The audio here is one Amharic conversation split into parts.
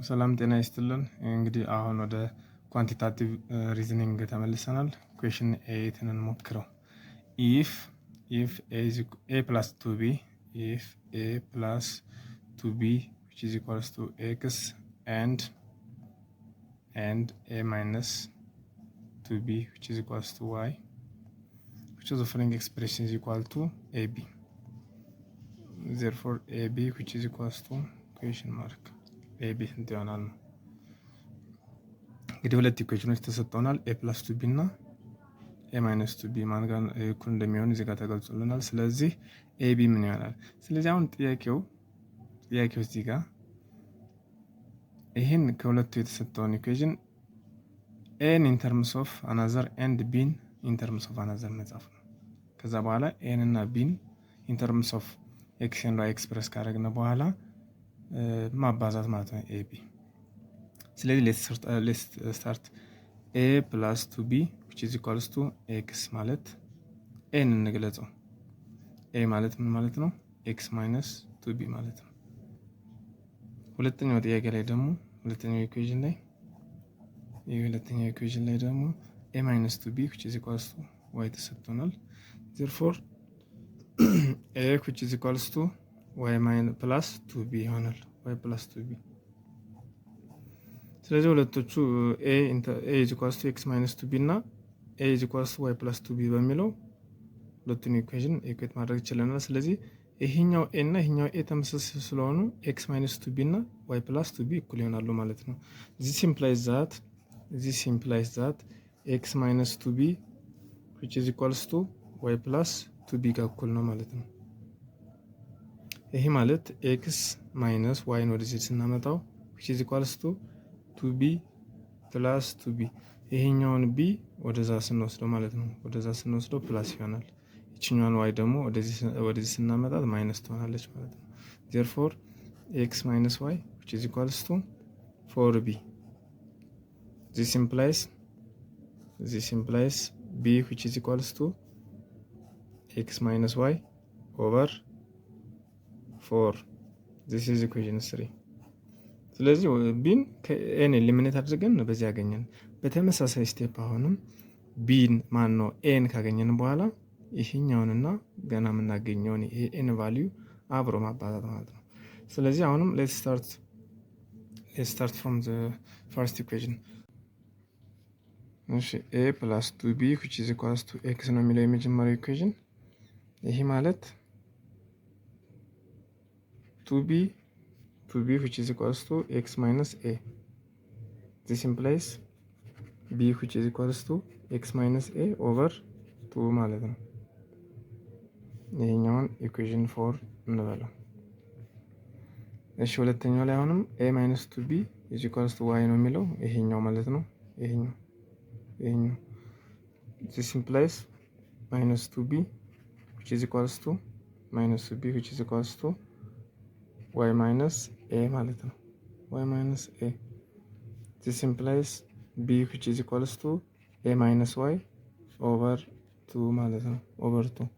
ሰላም ጤና ይስጥልን። እንግዲህ አሁን ወደ ኳንቲታቲቭ ሪዝኒንግ ተመልሰናል። ኩዌሽን ኤይትን እንሞክረው። ኢፍ ኤ ፕላስ ቱ ቢ ኢፍ ኤ ፕላስ ቱ ቢ which is equals to x and a minus 2b which is equals to y, which is the following expression is equal to ab. Therefore ab which is equals to question mark ab ስንት ይሆናል ነው። እንግዲህ ሁለት ኢኩዌሽኖች ተሰጥተውናል። ኤ ፕላስ ቱ ቢ እና ኤ ማይነስ ቱ ቢ ማን ጋር እኩል እንደሚሆን እዚህ ጋር ተገልጾልናል። ስለዚህ ኤ ቢ ምን ይሆናል? ስለዚህ አሁን ጥያቄው እዚህ ጋር ይህን ከሁለቱ የተሰጠውን ኢኩዌሽን ኤን ኢን ተርምስ ኦፍ አናዘር ኤንድ ቢን ኢን ተርምስ ኦፍ አናዘር መጻፍ ነው። ከዛ በኋላ ኤን እና ቢን ኢን ተርምስ ኦፍ ኤክስ ኤንድ ዋይ ኤክስፕረስ ካደረግን በኋላ ማባዛት ማለት ነው ኤ ቢ። ስለዚህ ሌትስ ስታርት ኤ ፕላስ ቱ ቢ which is equals to ኤክስ ማለት ኤን እንግለጸው። ኤ ማለት ምን ማለት ነው? ኤክስ ማይነስ ቱ ቢ ማለት ነው። ሁለተኛው ጥያቄ ላይ ደግሞ ሁለተኛው ኢኩዌሽን ላይ ደግሞ ኤ ማይነስ ቱ ቢ which is equals to ዋይ ተሰጥቶናል። therefore ኤ which is equals to ዋይ ማይነስ ፕላስ ቱ ቢ ይሆናል። ዋይ ፕላስ ቱ ቢ። ስለዚህ ሁለቶቹ ኤ ኢዝ ኢኳልስ ቱ ኤክስ ማይነስ ቱ ቢ እና ኤ ኢዝ ኢኳልስ ቱ ዋይ ፕላስ ቱ ቢ በሚለው ሁለቱን ኢኩዌሽን ኢኩዌት ማድረግ ይችላል። ስለዚህ ይሄኛው ኤ እና ይሄኛው ኤ ተመሳሳይ ስለሆኑ ኤክስ ማይነስ ቱ ቢ እና ዋይ ፕላስ ቱ ቢ እኩል ይሆናሉ ማለት ነው። ዚስ ኢምፕላይዝ ዛት ኤክስ ማይነስ ቱ ቢ which is equals to ዋይ ፕላስ ቱ ቢ ጋር እኩል ነው ማለት ነው። ይሄ ማለት ኤክስ ማይነስ ዋይን ወደዚህ ስናመጣው which is equals to 2b ፕላስ 2b ይሄኛውን b ወደዛ ስንወስደው ማለት ነው። ወደዛ ስንወስደው ፕላስ ይሆናል። ይችኛዋን ዋይ ደግሞ ወደዚህ ስናመጣት ማይነስ ትሆናለች ማለት ነው። therefore x minus y which is equals to 4b. this implies b which is equals to x minus y over 4. this is equation 3. ስለዚህ ቢን ከኤን ኤሊሚኔት አድርገን በዚህ ያገኘን። በተመሳሳይ ስቴፕ አሁንም ቢን ማን ነው ኤን ካገኘን በኋላ ይሄኛውንና ገና የምናገኘውን ይሄ ኤን ቫልዩ አብሮ ማባዛት ማለት ነው። ስለዚህ አሁንም ሌትስ ስታርት ፍሮም ዘ ፈርስት ኢኩዌሽን። እሺ ኤ ፕላስ ቱ ቢ which is equals to x ነው የሚለው የመጀመሪያው ኢኩዌሽን። ይሄ ማለት ቱ ቢ which is equals to x minus a. this implies b which is equals to x minus a over 2 ማለት ነው። ይሄኛውን ኢኩዌሽን 4 እንበለው። እሺ ሁለተኛው ላይ አሁንም a minus 2b is equals to y ነው የሚለው ይሄኛው ማለት ነው። ይሄኛው this implies minus 2b which is equals to minus 2b which is equals to y minus a ማለት ነው። y minus a. this implies b which is equals to a minus y over 2 ማለት ነው። over 2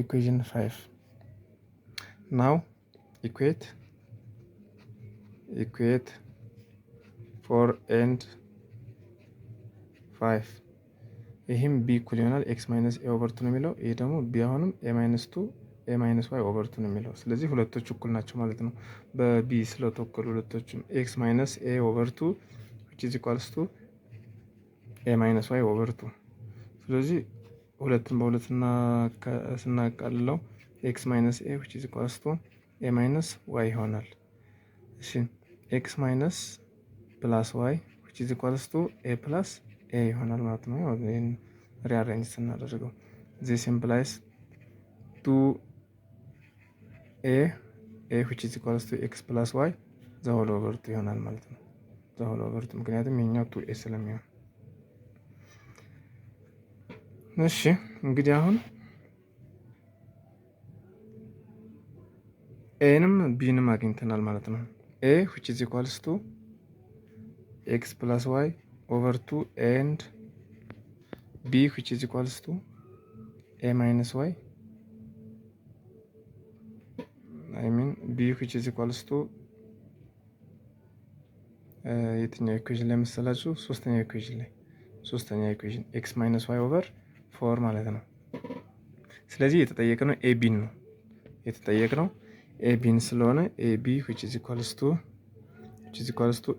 equation 5. now equate 4 and 5. ይህም b እኩል ይሆናል x minus a over 2 ነው የሚለው። ይሄ ደግሞ b አሁንም a minus 2 a minus y over 2 ነው የሚለው። ስለዚህ ሁለቶቹ እኩል ናቸው ማለት ነው። በb ስለተወከሉ ሁለቶቹም x minus a over 2 which is equals to a minus y over 2። ስለዚህ ሁለቱን በሁለት ስናቃልለው x minus a which is equals to a minus y ይሆናል። እሺ x minus plus y which is equals to a plus a ይሆናል ማለት ነው። ይሄን ሪአሬንጅ ስናደርገው this implies 2a which is equals to x plus y the whole over 2 ይሆናል ማለት ነው። the whole over 2 ምክንያቱም የኛው 2a ስለሚሆን። እሺ እንግዲህ አሁን ኤንም ቢንም አግኝተናል ማለት ነው። a which is equals to x plus y over 2 and b which is equals to a minus y I mean b which is equals to የትኛው ኢኩዌሽን ላይ መሰላችሁ? ሶስተኛው ኢኩዌሽን ኤክስ ማይነስ ዋይ ኦቨር ፎር ማለት ነው። ስለዚህ የተጠየቅነው ኤቢን ነው ኤቢን ስለሆነ ኤቢ which is equals to